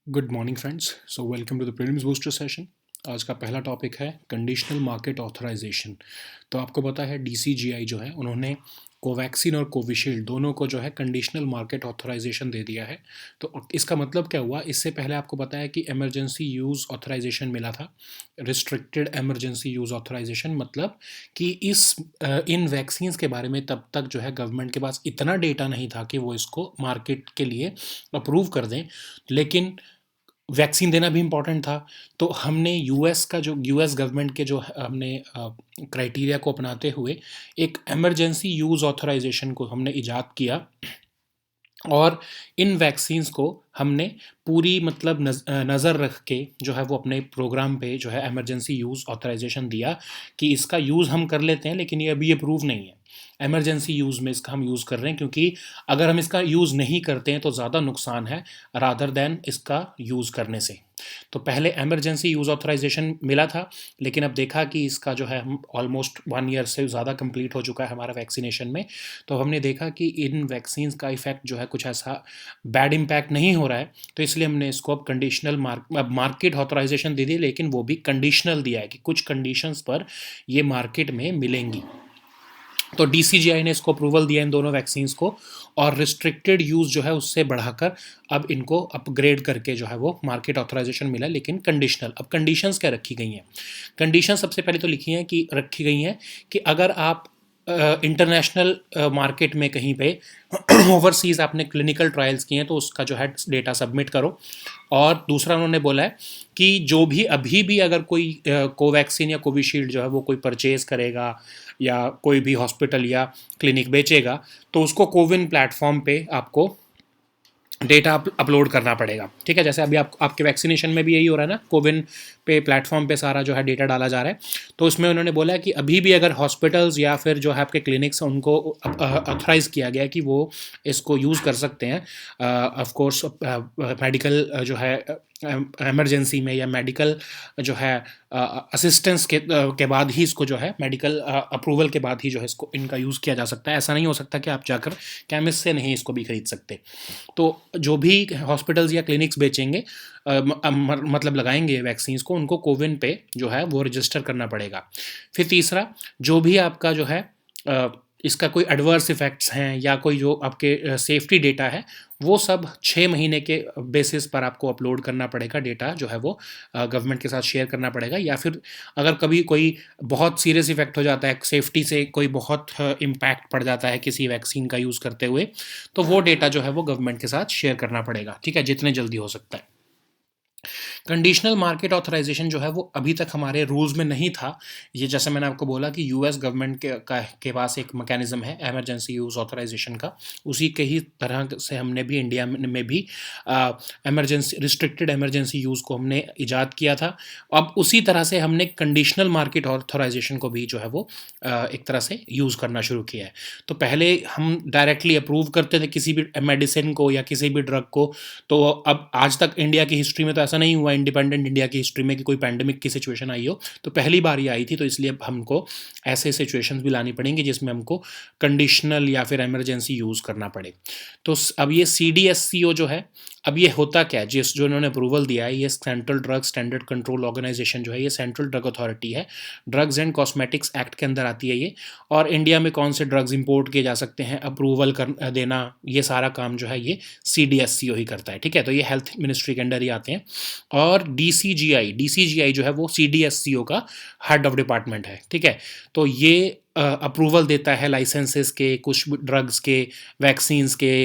Good morning friends. So welcome to the prelims booster session. आज का पहला topic है कंडीशनल मार्केट ऑथराइजेशन। तो आपको पता है डीसीजीआई जो है उन्होंने कोवैक्सीन और कोविशील्ड दोनों को जो है कंडीशनल मार्केट ऑथराइजेशन दे दिया है। तो इसका मतलब क्या हुआ, इससे पहले आपको पता है कि इमरजेंसी यूज़ ऑथराइजेशन मिला था। रिस्ट्रिक्टेड इमरजेंसी यूज़ ऑथराइजेशन मतलब कि इन वैक्सीन्स के बारे में तब तक जो है गवर्नमेंट के पास इतना डेटा नहीं था कि वो इसको मार्केट के लिए अप्रूव कर दें। लेकिन वैक्सीन देना भी इम्पॉर्टेंट था। तो हमने यूएस गवर्नमेंट के जो हमने क्राइटेरिया को अपनाते हुए एक इमरजेंसी यूज़ ऑथराइजेशन को हमने इजाद किया। और इन वैक्सीन्स को हमने पूरी मतलब नज़र रख के जो है वो अपने प्रोग्राम पे जो है इमरजेंसी यूज़ ऑथराइजेशन दिया कि इसका यूज़ हम कर लेते हैं, लेकिन ये अभी अप्रूव नहीं है। इमरजेंसी यूज़ में इसका हम यूज़ कर रहे हैं, क्योंकि अगर हम इसका यूज़ नहीं करते हैं तो ज़्यादा नुकसान है रादर दैन इसका यूज़ करने से। तो पहले इमरजेंसी यूज़ ऑथराइजेशन मिला था, लेकिन अब देखा कि इसका जो है ऑलमोस्ट 1 ईयर से ज़्यादा कंप्लीट हो चुका है हमारा वैक्सीनेशन में। तो हमने देखा कि इन वैक्सीन्स का इफ़ेक्ट जो है कुछ ऐसा बैड इम्पैक्ट नहीं हो रहा है। तो इसलिए हमने इसको अब कंडीशनल मार्केट ऑथराइजेशन दे दी, लेकिन वो भी कंडीशनल दिया है कि कुछ कंडीशंस पर ये मार्केट में मिलेंगी। तो डीसीजीआई ने इसको अप्रूवल दिया इन दोनों वैक्सीन्स को, और रिस्ट्रिक्टेड यूज़ जो है उससे बढ़ाकर अब इनको अपग्रेड करके जो है वो मार्केट ऑथराइजेशन मिला, लेकिन कंडीशनल। अब कंडीशंस क्या रखी गई हैं? कंडीशन सबसे पहले तो लिखी हैं कि रखी गई हैं कि अगर आप इंटरनेशनल मार्केट में कहीं पे ओवरसीज़ आपने क्लिनिकल ट्रायल्स किए हैं तो उसका जो है डेटा सबमिट करो। और दूसरा उन्होंने बोला है कि जो भी अभी भी अगर कोई कोवैक्सीन या कोविशील्ड जो है वो कोई परचेज करेगा या कोई भी हॉस्पिटल या क्लिनिक बेचेगा, तो उसको कोविन प्लेटफॉर्म पे आपको डेटा अपलोड करना पड़ेगा। ठीक है, जैसे अभी आपके वैक्सीनेशन में भी यही हो रहा है ना, कोविन पे प्लेटफॉर्म पे सारा जो है डेटा डाला जा रहा है। तो उसमें उन्होंने बोला है कि अभी भी अगर हॉस्पिटल्स या फिर जो है आपके क्लिनिक्स उनको ऑथराइज़ किया गया है कि वो इसको यूज़ कर सकते हैं। ऑफ कोर्स मेडिकल जो है इमरजेंसी में या मेडिकल जो है असिस्टेंस के बाद ही इसको जो है मेडिकल अप्रूवल के बाद ही जो है इसको इनका यूज़ किया जा सकता है। ऐसा नहीं हो सकता कि आप जाकर केमिस्ट से नहीं इसको भी खरीद सकते। तो जो भी हॉस्पिटल्स या क्लिनिक्स बेचेंगे मतलब लगाएंगे वैक्सीन्स को, उनको कोविन पे जो है वो रजिस्टर करना पड़ेगा। फिर तीसरा, जो भी आपका जो है इसका कोई एडवर्स इफ़ेक्ट्स हैं या कोई जो आपके सेफ्टी डेटा है, वो सब 6 महीने के बेसिस पर आपको अपलोड करना पड़ेगा। डेटा जो है वो गवर्नमेंट के साथ शेयर करना पड़ेगा। या फिर अगर कभी कोई बहुत सीरियस इफ़ेक्ट हो जाता है, सेफ्टी से कोई बहुत इम्पैक्ट पड़ जाता है किसी वैक्सीन का यूज़ करते हुए, तो वो डेटा जो है वो गवर्नमेंट के साथ शेयर करना पड़ेगा। ठीक है, जितने जल्दी हो सकता है। कंडीशनल मार्केट ऑथराइजेशन जो है वो अभी तक हमारे रूल्स में नहीं था। ये जैसे मैंने आपको बोला कि यूएस गवर्नमेंट के पास एक मैकेनिज्म है इमरजेंसी यूज़ ऑथराइजेशन का, उसी के ही तरह से हमने भी इंडिया में भी इमरजेंसी रिस्ट्रिक्टेड इमरजेंसी यूज़ को हमने इजाद किया था। अब उसी तरह से हमने कंडीशनल मार्केट ऑथराइजेशन को भी जो है वो एक तरह से यूज़ करना शुरू किया है। तो पहले हम डायरेक्टली अप्रूव करते थे किसी भी मेडिसिन को या किसी भी ड्रग को। तो अब आज तक इंडिया की हिस्ट्री में तो ऐसा नहीं हुआ, इंडिपेंडेंट इंडिया की हिस्ट्री में, कि कोई पैंडेमिक की सिचुएशन आई हो। तो पहली बार ये आई थी, तो इसलिए हमको ऐसे सिचुएशंस भी लानी पड़ेंगी जिसमें हमको कंडीशनल या फिर इमरजेंसी यूज़ करना पड़े। तो अब ये CDSCO जो है, अब ये होता क्या है, जो इन्होंने अप्रूवल दिया है, ये central drug standard control organisation जो है, ये सेंट्रल ड्रग अथॉरिटी है। ड्रग्स एंड कॉस्मेटिक्स एक्ट के अंदर आती है ये। और इंडिया में कौन से ड्रग्स इंपोर्ट किए जा सकते हैं, अप्रूवल कर देना, ये सारा काम जो है ये CDSCO ही करता है। ठीक है, तो ये हेल्थ मिनिस्ट्री के अंडर ही आते हैं। और डीसीजीआई जो है वो CDSCO का हेड ऑफ डिपार्टमेंट है। ठीक है, तो ये अप्रूवल देता है लाइसेंसेस के, कुछ ड्रग्स के, वैक्सीन्स के,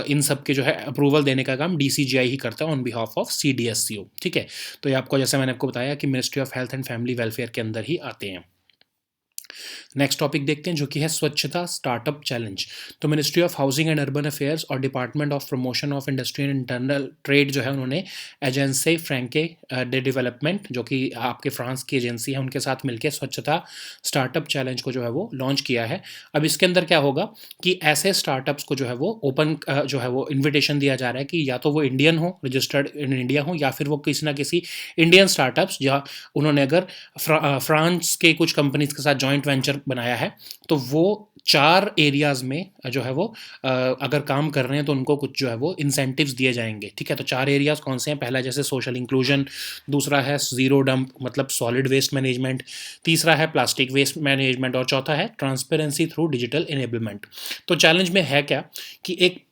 इन सब के जो है अप्रूवल देने का काम डीसीजीआई ही करता है ऑन बिहाफ ऑफ CDSCO। ठीक है, तो ये आपको, जैसे मैंने आपको बताया कि ministry of health and family welfare के अंदर ही आते हैं। नेक्स्ट टॉपिक देखते हैं, जो कि है स्वच्छता स्टार्टअप चैलेंज। तो ministry of housing and urban affairs और department of promotion of industry and internal trade जो है, उन्होंने एजेंसी फ्रैंके डे डेवलपमेंट, जो कि आपके फ्रांस की एजेंसी है, उनके साथ मिलकर स्वच्छता स्टार्टअप चैलेंज को जो है वो लॉन्च किया है। अब इसके अंदर क्या होगा कि ऐसे स्टार्टअप्स को जो है वो ओपन जो है वो इन्विटेशन दिया जा रहा है कि या तो वो इंडियन हो, रजिस्टर्ड इन इंडिया हो, या फिर वो किसी ना किसी इंडियन स्टार्टअप्स, जहाँ उन्होंने अगर फ्रांस के कुछ कंपनीज के साथ ज्वाइन जॉइंट वेंचर बनाया है, तो वो 4 एरियाज़ में जो है वो अगर काम कर रहे हैं तो उनको कुछ जो है वो इंसेंटिव्स दिए जाएंगे, ठीक है। तो 4 एरियाज़ कौन से हैं? पहला जैसे सोशल इंक्लूजन, दूसरा है ज़ीरो डंप मतलब सॉलिड वेस्ट मैनेजमेंट, तीसरा है प्लास्टिक वेस्ट मैनेजमेंट और चौथा है ट्रांसपेरेंसी थ्रू डिजिटल इनेबलमेंट। तो चैलेंज में है क्या कि एक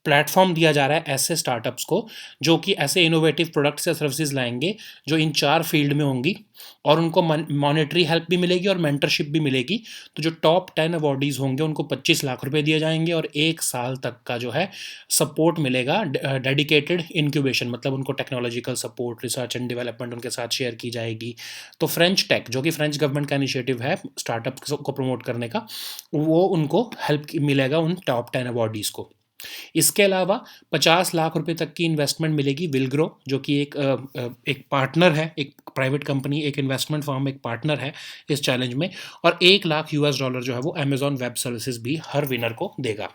प्लेटफॉर्म दिया जा रहा है ऐसे स्टार्टअप्स को जो कि ऐसे इनोवेटिव प्रोडक्ट्स या सर्विसेज लाएंगे जो इन 4 फील्ड में होंगी, और उनको मॉनेटरी हेल्प भी मिलेगी और मेंटरशिप भी मिलेगी। तो जो टॉप 10 अवॉर्डीज़ होंगे उनको 25 लाख रुपए दिए जाएंगे और 1 साल तक का जो है सपोर्ट मिलेगा, डेडिकेटेड इंक्यूबेशन, मतलब उनको technological support, research and development उनके साथ शेयर की जाएगी। तो फ्रेंच टेक, जो कि फ्रेंच गवर्नमेंट का इनिशिएटिव है स्टार्टअप को प्रमोट करने का, वो उनको हेल्प मिलेगा उन टॉप 10 अवॉर्डीज़ को। इसके अलावा 50 लाख रुपए तक की इन्वेस्टमेंट मिलेगी विलग्रो, जो कि एक पार्टनर है, एक प्राइवेट कंपनी, एक इन्वेस्टमेंट फर्म, एक पार्टनर है इस चैलेंज में। और 1 लाख US डॉलर जो है वो अमेजॉन वेब सर्विसेज भी हर विनर को देगा।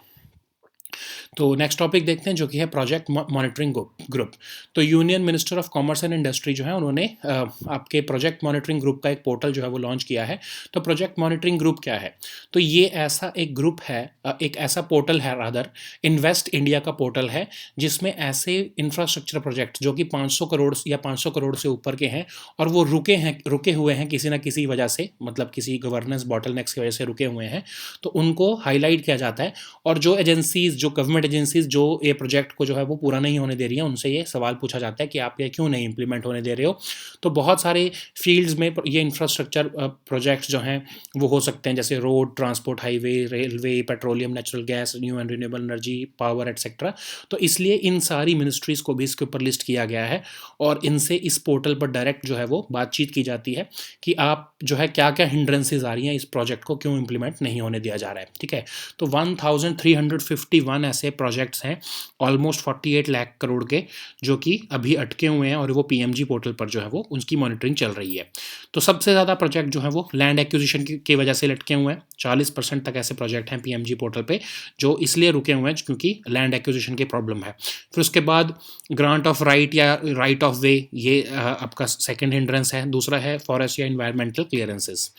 तो नेक्स्ट टॉपिक देखते हैं जो कि है प्रोजेक्ट मॉनिटरिंग ग्रुप। तो union minister of commerce and industry जो है उन्होंने आपके प्रोजेक्ट मॉनिटरिंग ग्रुप का एक पोर्टल जो है वो लॉन्च किया है। तो प्रोजेक्ट मॉनिटरिंग ग्रुप क्या है? तो ये ऐसा एक ग्रुप है, एक ऐसा पोर्टल है, रादर इन्वेस्ट इंडिया का पोर्टल है, जिसमें ऐसे इंफ्रास्ट्रक्चर प्रोजेक्ट जो कि 500 करोड़ या 500 करोड़ से ऊपर के हैं और वो रुके हुए हैं किसी ना किसी वजह से, मतलब किसी गवर्नेंस बॉटलनेक्स की वजह से रुके हुए हैं, तो उनको हाईलाइट किया जाता है। और जो एजेंसीज, जो गवर्नमेंट एजेंसीज जो ये प्रोजेक्ट को जो है वो पूरा नहीं होने दे रही हैं, उनसे ये सवाल पूछा जाता है कि आप ये क्यों नहीं इंप्लीमेंट होने दे रहे हो। तो बहुत सारे फील्ड्स में ये इंफ्रास्ट्रक्चर प्रोजेक्ट्स जो हैं वो हो सकते हैं, जैसे road, transport, highway, railway, petroleum, natural gas, new and renewable energy, power etcetera. तो इसलिए इन सारी मिनिस्ट्रीज़ को भी इसके ऊपर लिस्ट किया गया है और इनसे इस पोर्टल पर डायरेक्ट जो है वो बातचीत की जाती है कि आप जो है क्या क्या हिंड्रेंसेज आ रही हैं, इस प्रोजेक्ट को क्यों इंप्लीमेंट नहीं होने दिया जा रहा है, ठीक है। तो 1351 ऐसे प्रोजेक्ट्स हैं ऑलमोस्ट 48 लाख करोड़ के, जो कि अभी अटके हुए हैं और वो पीएमजी पोर्टल पर जो है वो उनकी मॉनिटरिंग चल रही है। तो सबसे ज़्यादा प्रोजेक्ट जो है वो लैंड एक्विजिशन की वजह से लटके हुए हैं। 40% तक ऐसे प्रोजेक्ट हैं पीएमजी पोर्टल पे जो इसलिए रुके हुए हैं क्योंकि लैंड एक्विजिशन की प्रॉब्लम है। फिर उसके बाद ग्रांट ऑफ राइट या राइट ऑफ वे, ये आपका सेकेंड हिंड्रेंस है। दूसरा है फॉरेस्ट या इन्वायरमेंटल क्लियरेंसेस।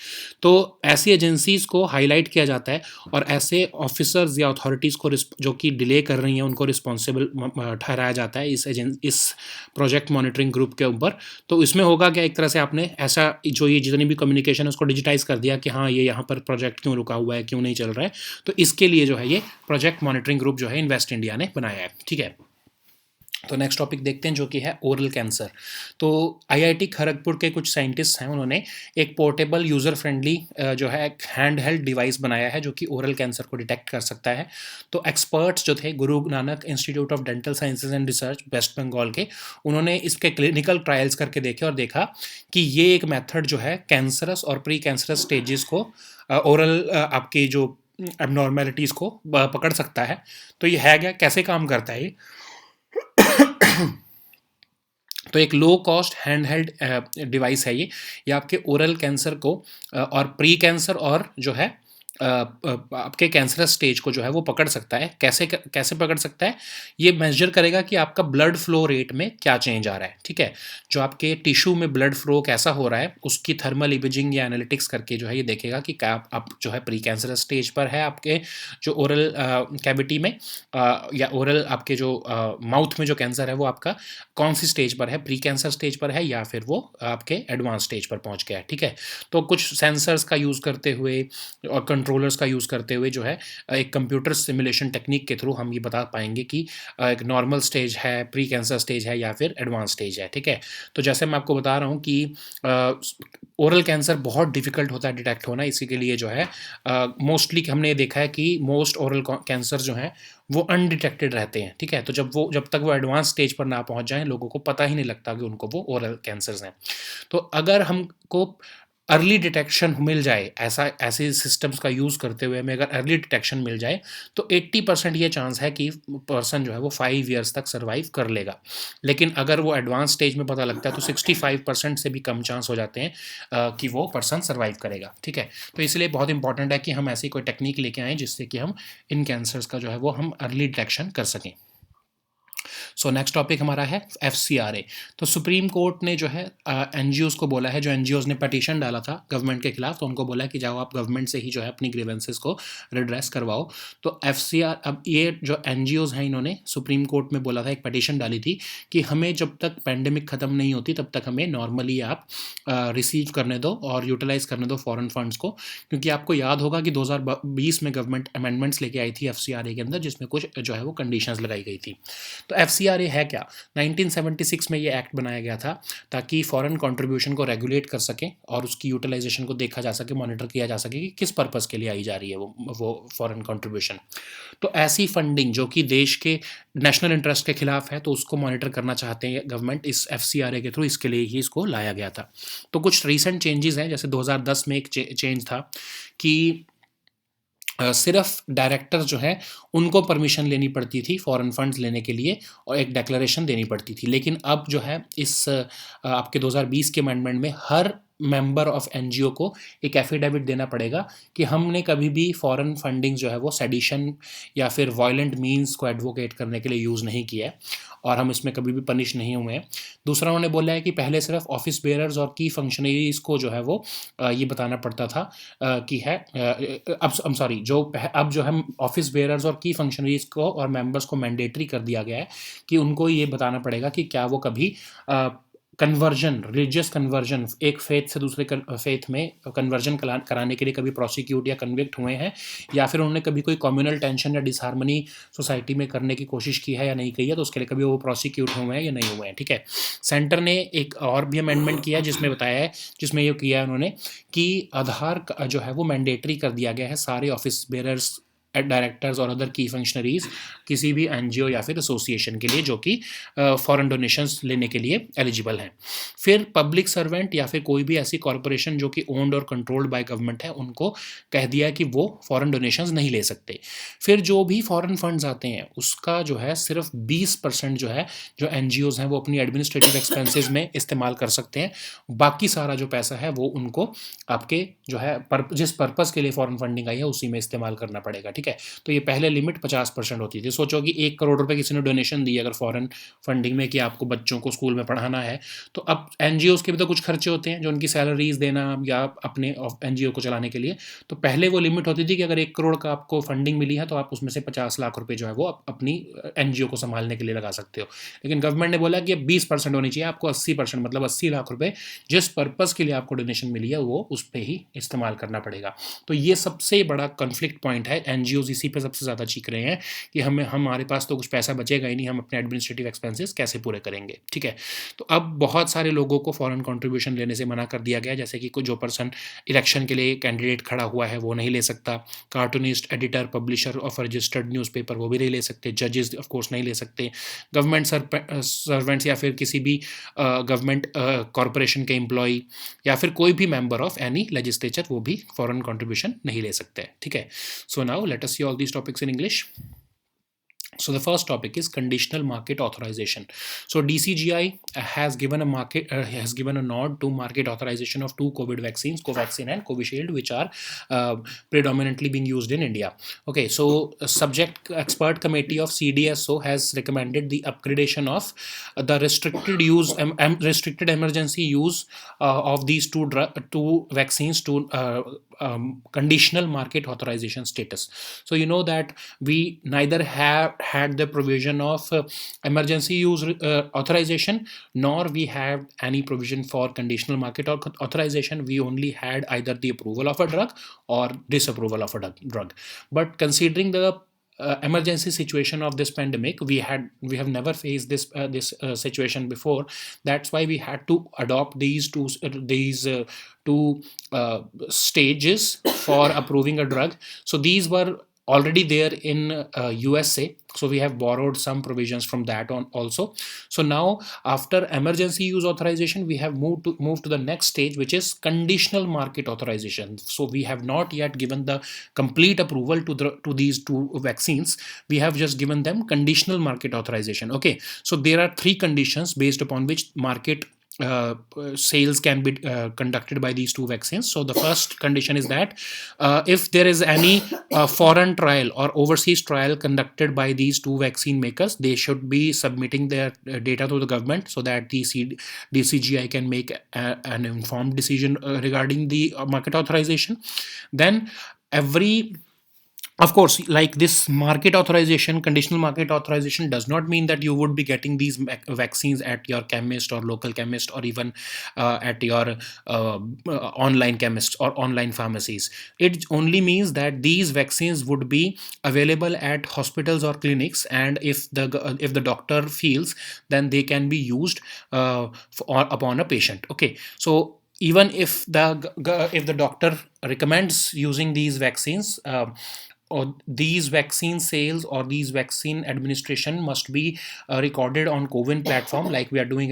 तो ऐसी एजेंसीज को हाईलाइट किया जाता है और ऐसे ऑफिसर्स या अथॉरिटीज़ को जो कि डिले कर रही हैं उनको रिस्पॉन्सिबल ठहराया जाता है इस प्रोजेक्ट मॉनिटरिंग ग्रुप के ऊपर। तो इसमें होगा क्या, एक तरह से आपने ऐसा जो ये जितनी भी कम्युनिकेशन है उसको डिजिटाइज कर दिया कि हाँ ये यहाँ पर प्रोजेक्ट क्यों रुका हुआ है, क्यों नहीं चल रहा है। तो इसके लिए जो है ये प्रोजेक्ट मॉनिटरिंग ग्रुप जो है इन्वेस्ट इंडिया ने बनाया है, ठीक है। तो नेक्स्ट टॉपिक देखते हैं जो कि है ओरल कैंसर। तो आईआईटी खड़गपुर के कुछ साइंटिस्ट हैं, उन्होंने एक पोर्टेबल यूज़र फ्रेंडली जो है एक हैंड हेल्ड डिवाइस बनाया है जो कि ओरल कैंसर को डिटेक्ट कर सकता है। तो एक्सपर्ट्स जो थे Guru Nanak institute of dental sciences and research West Bengal के, उन्होंने इसके क्लिनिकल ट्रायल्स करके देखे और देखा कि ये एक मेथड जो है कैंसरस और प्री कैंसरस स्टेजेस को ओरल आपकी जो एबनॉर्मेलिटीज़ को पकड़ सकता है। तो ये है क्या, कैसे काम करता है ये? तो एक low cost hand held device है ये आपके ओरल कैंसर को और प्री कैंसर और जो है आपके कैंसरस स्टेज को जो है वो पकड़ सकता है। कैसे पकड़ सकता है? ये मेजर करेगा कि आपका ब्लड फ्लो रेट में क्या चेंज आ रहा है, ठीक है। जो आपके टिश्यू में ब्लड फ्लो कैसा हो रहा है उसकी थर्मल इमेजिंग या एनालिटिक्स करके जो है ये देखेगा कि क्या आप जो है प्री कैंसरस स्टेज पर है आपके जो ओरल कैविटी में या ओरल आपके जो माउथ में जो कैंसर है वो आपका कौन सी स्टेज पर है, प्री कैंसर स्टेज पर है या फिर वो आपके एडवांस स्टेज पर पहुंच गया है, ठीक है। तो कुछ सेंसर्स का यूज़ करते हुए और कंट्रोलर्स का यूज़ करते हुए जो है एक कंप्यूटर सिमुलेशन टेक्निक के थ्रू हम ये बता पाएंगे कि एक नॉर्मल स्टेज है, प्री कैंसर स्टेज है या फिर एडवांस स्टेज है, ठीक है। तो जैसे मैं आपको बता रहा हूँ कि ओरल कैंसर बहुत डिफिकल्ट होता है डिटेक्ट होना, इसी के लिए जो है मोस्टली हमने देखा है कि मोस्ट ओरल कैंसर जो हैं वो अनडिटेक्टेड रहते हैं, ठीक है। तो जब तक वो एडवांस स्टेज पर ना पहुंच जाएं लोगों को पता ही नहीं लगता कि उनको वो ओरल कैंसर्स हैं। तो अगर हमको अर्ली डिटेक्शन मिल जाए, ऐसे सिस्टम्स का यूज़ करते हुए हमें अगर अर्ली डिटेक्शन मिल जाए तो 80% ये चांस है कि पर्सन जो है वो 5 ईयर्स तक सर्वाइव कर लेगा। लेकिन अगर वो एडवांस स्टेज में पता लगता है तो 65% से भी कम चांस हो जाते हैं कि वो पर्सन सर्वाइव करेगा, ठीक है। तो इसलिए बहुत इंपॉर्टेंट है कि हम ऐसी कोई टेक्निक लेके आएँ जिससे कि हम इन कैंसर्स का जो है वो हम अर्ली डिटेक्शन कर सकें। सो नेक्स्ट टॉपिक हमारा है FCRA। तो सुप्रीम कोर्ट ने जो है NGOs को बोला है, जो NGOs ने पटिशन डाला था गवर्नमेंट के खिलाफ, तो उनको बोला है कि जाओ आप गवर्नमेंट से ही जो है अपनी ग्रीवेंसेस को रिड्रेस करवाओ। तो FCR, अब ये जो NGOs हैं इन्होंने सुप्रीम कोर्ट में बोला था, एक पटिशन डाली थी कि हमें जब तक पेंडेमिक ख़त्म नहीं होती तब तक हमें नॉर्मली आप रिसीव करने दो और यूटिलाइज़ करने दो फॉरेन फंड्स को, क्योंकि आपको याद होगा कि 2020 में गवर्नमेंट अमेंडमेंट्स लेके आई थी FCRA के अंदर, जिसमें कुछ जो है वो कंडीशंस लगाई गई थी। तो FCRA है क्या? 1976 में ये एक्ट बनाया गया था ताकि फॉरेन कंट्रीब्यूशन को रेगुलेट कर सके और उसकी यूटिलाइजेशन को देखा जा सके, मॉनिटर किया जा सके कि किस पर्पज़ के लिए आई जा रही है वो फॉरेन कंट्रीब्यूशन। तो ऐसी फंडिंग जो कि देश के नेशनल इंटरेस्ट के खिलाफ है, तो उसको मॉनिटर करना चाहते हैं गवर्नमेंट इस FCRA के थ्रू, इसके लिए ही इसको लाया गया था। तो कुछ रीसेंट चेंजेस हैं, जैसे 2010 में एक चेंज था कि सिर्फ डायरेक्टर जो है उनको परमिशन लेनी पड़ती थी फॉरेन फंड्स लेने के लिए और एक डिक्लेरेशन देनी पड़ती थी। लेकिन अब जो है इस आपके 2020 के अमेंडमेंट में हर मेंबर ऑफ NGO को एक एफिडेविट देना पड़ेगा कि हमने कभी भी फॉरेन फंडिंग जो है वो सेडिशन या फिर वायलेंट मीन्स को एडवोकेट करने के लिए यूज़ नहीं किया है और हम इसमें कभी भी पनिश नहीं हुए हैं। दूसरा उन्होंने बोला है कि पहले सिर्फ ऑफिस बेयरर्स और की फंक्शनरीज को जो है वो ये बताना पड़ता था कि है अब सॉरी जो अब जो है ऑफिस बेयरर्स और की फंक्शनरीज को और मेंबर्स को मैंडेटरी कर दिया गया है कि उनको ये बताना पड़ेगा कि क्या वो कभी कन्वर्जन, रिलीजियस कन्वर्जन, एक फेथ से दूसरे फेथ में कन्वर्जन कराने के लिए कभी प्रोसिक्यूट या कन्विक्ट हुए हैं, या फिर उन्होंने कभी कोई कम्युनल टेंशन या डिसहार्मनी सोसाइटी में करने की कोशिश की है या नहीं की है, तो उसके लिए कभी वो प्रोसिक्यूट हुए हैं या नहीं हुए हैं। ठीक है, सेंटर ने एक और भी अमेंडमेंट किया जिसमें बताया है, जिसमें ये किया है उन्होंने कि आधार जो है वो मैंडेटरी कर दिया गया है सारे ऑफिस बेयरर्स, डायरेक्टर्स और अदर की फंक्शनरीज किसी भी NGO या फिर एसोसिएशन के लिए जो कि फॉरेन डोनेशंस लेने के लिए एलिजिबल हैं। फिर पब्लिक सर्वेंट या फिर कोई भी ऐसी कॉरपोरेशन जो कि ओन्ड और कंट्रोल्ड बाय गवर्नमेंट है, उनको कह दिया है कि वो फॉरेन डोनेशंस नहीं ले सकते। फिर जो भी फॉरेन फंड्स आते हैं उसका जो है सिर्फ 20% जो है जो NGOs हैं वो अपनी एडमिनिस्ट्रेटिव एक्सपेंसेस में इस्तेमाल कर सकते हैं। बाकी सारा जो पैसा है वो उनको आपके जो है जिस पर्पज़ के लिए फॉरेन फंडिंग आई है उसी में इस्तेमाल करना पड़ेगा। ठीक है, तो ये पहले लिमिट 50% होती थी। सोचो कि 1 करोड़ रुपए किसी ने डोनेशन दी अगर फॉरेन फंडिंग में कि आपको बच्चों को स्कूल में पढ़ाना है, तो अब NGOs के भी तो कुछ खर्चे होते हैं जो उनकी सैलरीज देना या अपने NGO को चलाने के लिए। तो पहले वो लिमिट होती थी कि अगर 1 करोड़ का आपको फंडिंग मिली है तो आप उसमें से 50 लाख रुपए जो है वो अपनी NGO को संभालने के लिए लगा सकते हो। लेकिन गवर्नमेंट ने बोला कि 20% होनी चाहिए, आपको 80% मतलब 80 लाख रुपए जिस पर्पज़ के लिए आपको डोनेशन मिली है वो उस पर ही इस्तेमाल करना पड़ेगा। तो ये सबसे बड़ा कन्फ्लिक्ट पॉइंट है। NGOs इसी पे सबसे ज़्यादा चीख रहे हैं कि हमारे पास तो कुछ पैसा बचेगा ही नहीं, हम अपने एडमिनिस्ट्रेटिव एक्सपेंसेस कैसे पूरे करेंगे। ठीक है, तो अब बहुत सारे लोगों को फॉरेन कंट्रीब्यूशन लेने से मना कर दिया गया, जैसे कि जो पर्सन इलेक्शन के लिए कैंडिडेट खड़ा हुआ है वो नहीं ले सकता, cartoonist, editor, publisher of registered newspaper वो भी नहीं ले सकते, जजेस ऑफ कोर्स नहीं ले सकते, गवर्नमेंट सर्वेंट्स या फिर किसी भी गवर्नमेंट कॉरपोरेशन के एम्प्लॉई या फिर कोई भी मेंबर ऑफ एनी लेजिस्लेचर वो भी फॉरेन कंट्रीब्यूशन नहीं ले सकते। ठीक है, so now let us see all these topics in English. So the first topic is conditional market authorization. So DCGI has given a nod to market authorization of 2 COVID vaccines, Covaxin and Covishield, which are predominantly being used in India. Okay, so a subject expert committee of CDSO has recommended the upgradation of the restricted emergency use of these two vaccines to conditional market authorization status. So you know that we neither have had the provision of emergency use authorization, nor we have any provision for conditional market authorization. We only had either the approval of a drug or disapproval of a drug. But considering the emergency situation of this pandemic, we have never faced this situation before. That's why we had to adopt these two stages for approving a drug. So these were already there in USA, so we have borrowed some provisions from that on also. So now after emergency use authorization, we have moved to the next stage, which is conditional market authorization. So we have not yet given the complete approval to these two vaccines. We have just given them conditional market authorization. Okay, so there are 3 conditions based upon which market sales can be conducted by these two vaccines. So the first condition is that if there is any foreign trial or overseas trial conducted by these two vaccine makers, they should be submitting their data to the government so that the DCGI can make an informed decision regarding the market authorization. Then every of course, like this market authorization, conditional market authorization does not mean that you would be getting these vaccines at your chemist or local chemist, or even at your online chemists or online pharmacies. It only means that these vaccines would be available at hospitals or clinics, and if the doctor feels, then they can be used upon a patient. Okay, so even if the doctor recommends using these vaccines, or these vaccine sales or these vaccine administration must be recorded on CoWIN platform, like we are doing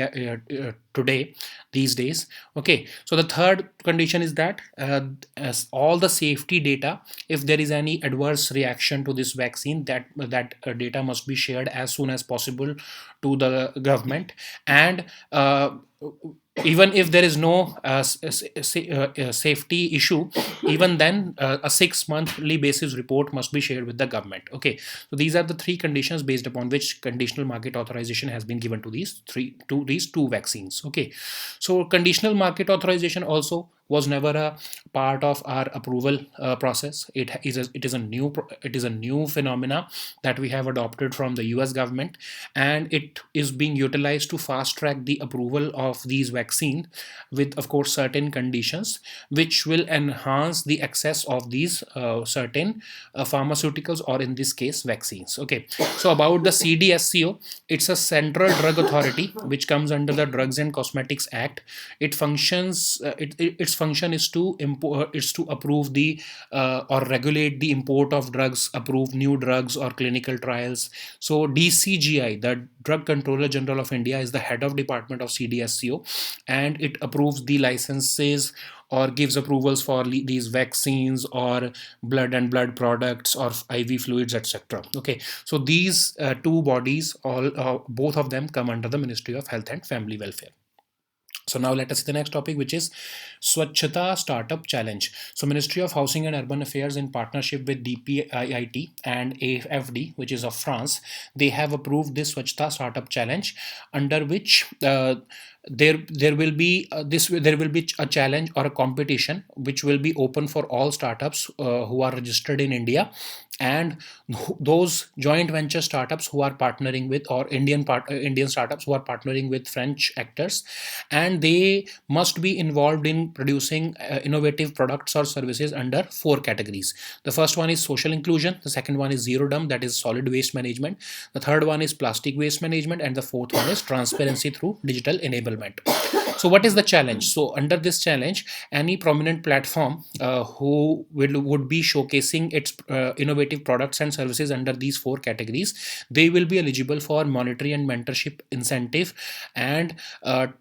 today, these days. Okay, so the third condition is that as all the safety data, if there is any adverse reaction to this vaccine, that data must be shared as soon as possible to the government. And even if there is no safety issue, even then a 6 monthly basis report must be shared with the government. Okay, so these are the three conditions based upon which conditional market authorization has been given to these two vaccines. Okay, so conditional market authorization also was never a part of our approval process. It is a new phenomena that we have adopted from the US government, and it is being utilized to fast track the approval of these vaccines with, of course, certain conditions which will enhance the access of these certain pharmaceuticals, or in this case vaccines. Okay, so about the CDSCO, it's a central drug authority which comes under the Drugs and Cosmetics Act. It functions its function is to approve the or regulate the import of drugs, approve new drugs or clinical trials. So DCGI, the Drug Controller General of India, is the head of department of CDSCO, and it approves the licenses or gives approvals for these vaccines or blood products or IV fluids, etc. Okay, so these two bodies, all both of them come under the Ministry of Health and Family Welfare. So now let us see the next topic, which is Swachhata Startup Challenge. So Ministry of Housing and Urban Affairs, in partnership with DPIIT and AFD, which is of France, they have approved this Swachhata Startup Challenge, under which there will be a challenge or a competition which will be open for all startups who are registered in India, and those joint venture startups who are partnering with, or Indian startups who are partnering with French actors, and they must be involved in producing innovative products or services under four categories. The first one is social inclusion, the second one is zero dump, that is solid waste management, the third one is plastic waste management, and the fourth one is transparency through digital enablement. So what is the challenge? So under this challenge, any prominent platform who would be showcasing its innovative products and services under these four categories, they will be eligible for monetary and mentorship incentive, and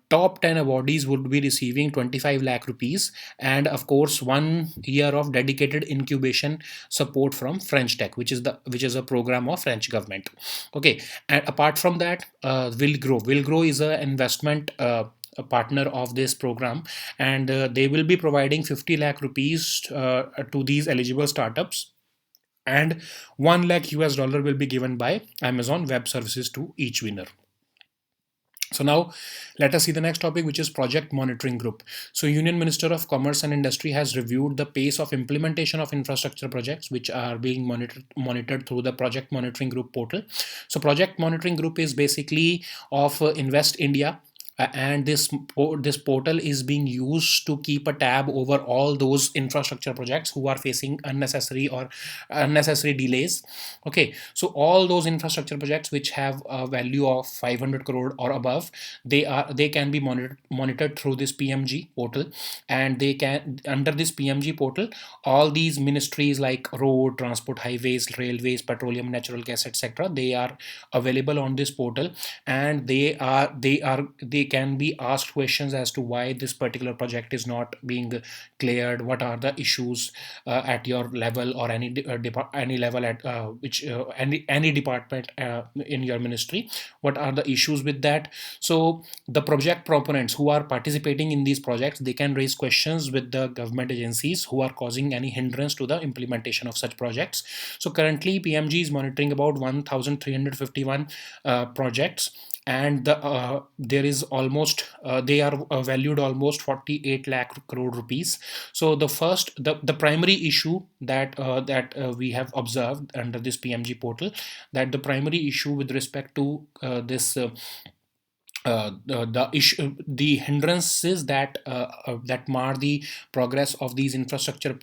top 10 awardees would be receiving 25 lakh rupees, and of course 1 year of dedicated incubation support from French Tech, which is a program of French government. Okay, and apart from that, Willgrow is an investment a partner of this program, and they will be providing 50 lakh rupees to these eligible startups, and 1 lakh US dollar will be given by Amazon Web Services to each winner. So now let us see the next topic, which is Project Monitoring Group. So Union Minister of Commerce and Industry has reviewed the pace of implementation of infrastructure projects which are being monitored through the Project Monitoring Group portal. So Project Monitoring Group is basically of Invest India, and this portal is being used to keep a tab over all those infrastructure projects who are facing unnecessary delays. Okay, so all those infrastructure projects which have a value of 500 crore or above, they can be monitored through this PMG portal, and they can, under this PMG portal, all these ministries like road, transport, highways, railways, petroleum, natural gas, etc., they are available on this portal, and they can be asked questions as to why this particular project is not being cleared, what are the issues at your level, or any level at which any department in your ministry, what are the issues with that. So the project proponents who are participating in these projects, they can raise questions with the government agencies who are causing any hindrance to the implementation of such projects. So currently PMG is monitoring about 1351 projects, and there is almost they are valued almost 48 lakh crore rupees. So the primary issue that we have observed under this PMG portal, that the primary issue with respect to this the issue, the hindrances that mar the progress of these infrastructure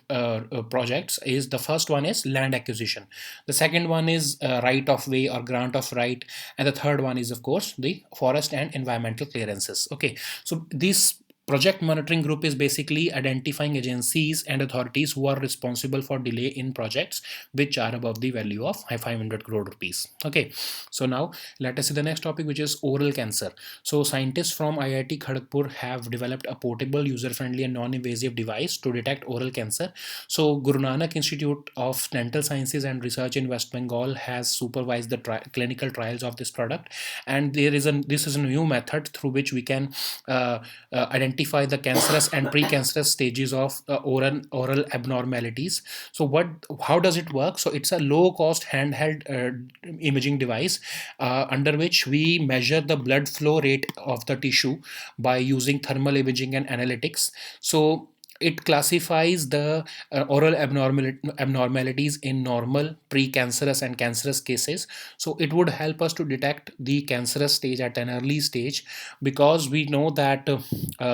projects is, the first one is land acquisition, the second one is right of way or grant of right, and the third one is of course the forest and environmental clearances. Okay, so this project monitoring group is basically identifying agencies and authorities who are responsible for delay in projects which are above the value of 500 crore rupees. Okay, so now let us see the next topic, which is oral cancer. So scientists from IIT Kharagpur have developed a portable, user-friendly and non-invasive device to detect oral cancer. So Guru Nanak Institute of Dental Sciences and Research in West Bengal has supervised the clinical trials of this product, and this is a new method through which we can identify the cancerous and precancerous stages of oral abnormalities. So how does it work? So it's a low cost handheld imaging device under which we measure the blood flow rate of the tissue by using thermal imaging and analytics. So it classifies the oral abnormalities in normal, precancerous and cancerous cases. So it would help us to detect the cancerous stage at an early stage, because we know that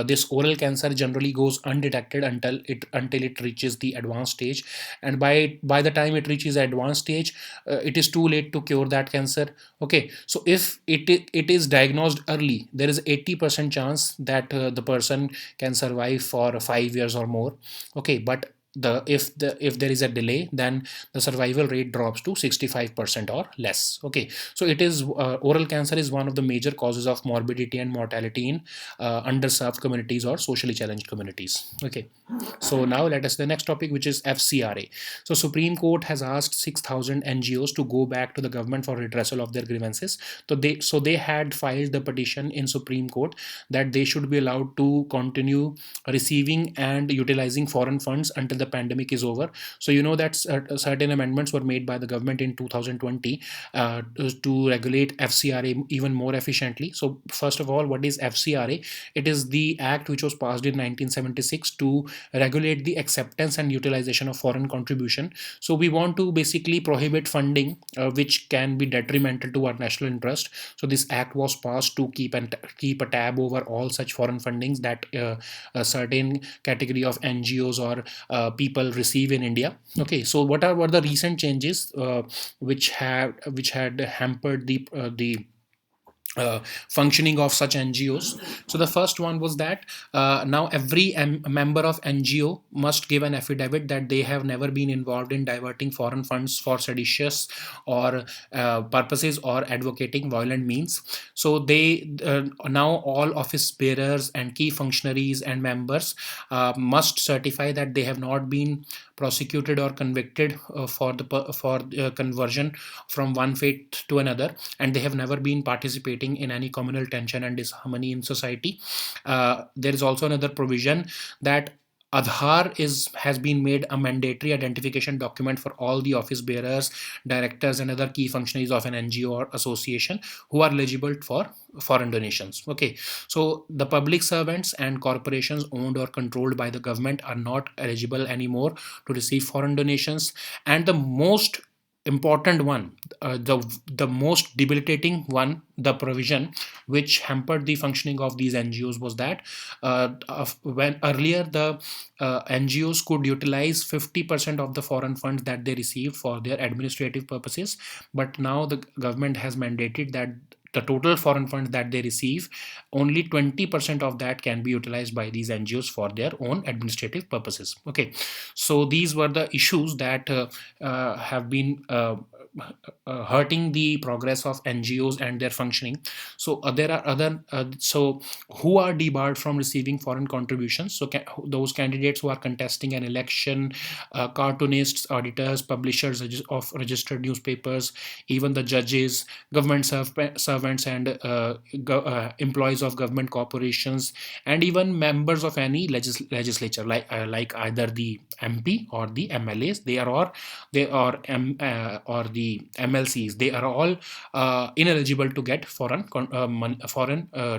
this oral cancer generally goes undetected until it reaches the advanced stage, and by the time it reaches the advanced stage, it is too late to cure that cancer. Okay, so if it is diagnosed early, there is 80% chance that the person can survive for 5 years or more. Okay, but if there is a delay, then the survival rate drops to 65% or less. Okay, so it is oral cancer is one of the major causes of morbidity and mortality in underserved communities or socially challenged communities. Okay, so now let us the next topic, which is FCRA. So Supreme Court has asked 6,000 NGOs to go back to the government for redressal of their grievances. So they had filed the petition in Supreme Court that they should be allowed to continue receiving and utilizing foreign funds until the pandemic is over. So you know that certain amendments were made by the government in 2020 to regulate FCRA even more efficiently. So first of all, what is FCRA? It is the act which was passed in 1976 to regulate the acceptance and utilization of foreign contribution. So we want to basically prohibit funding which can be detrimental to our national interest. So this act was passed to keep a tab over all such foreign fundings that a certain category of NGOs or people receive in India. Okay, so what were the recent changes which had hampered the functioning of such NGOs? So the first one was that now every member of NGO must give an affidavit that they have never been involved in diverting foreign funds for seditious or purposes or advocating violent means. So they now all office bearers and key functionaries and members must certify that they have not been prosecuted or convicted for conversion from one faith to another, and they have never been participating in any communal tension and disharmony in society. There is also another provision that Aadhaar has been made a mandatory identification document for all the office bearers, directors, and other key functionaries of an NGO or association who are eligible for foreign donations. Okay, so the public servants and corporations owned or controlled by the government are not eligible anymore to receive foreign donations. And the most important one, the most debilitating one, the provision which hampered the functioning of these NGOs was that when earlier the NGOs could utilize 50% of the foreign funds that they received for their administrative purposes, but now the government has mandated that the total foreign funds that they receive, only 20% of that can be utilized by these NGOs for their own administrative purposes. Okay, so these were the issues that have been hurting the progress of NGOs and their functioning. So there are other so who are debarred from receiving foreign contributions? So those candidates who are contesting an election, cartoonists, auditors, publishers of registered newspapers, even the judges, government servants, and employees of government corporations, and even members of any legislature, like either the MP or the MLAs. Or the MLCs. They are all ineligible to get foreign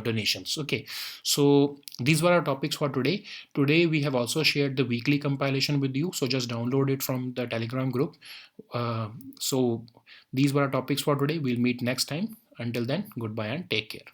donations. Okay, so these were our topics for today. Today we have also shared the weekly compilation with you, so just download it from the Telegram group. So these were our topics for today. We'll meet next time. Until then, goodbye and take care.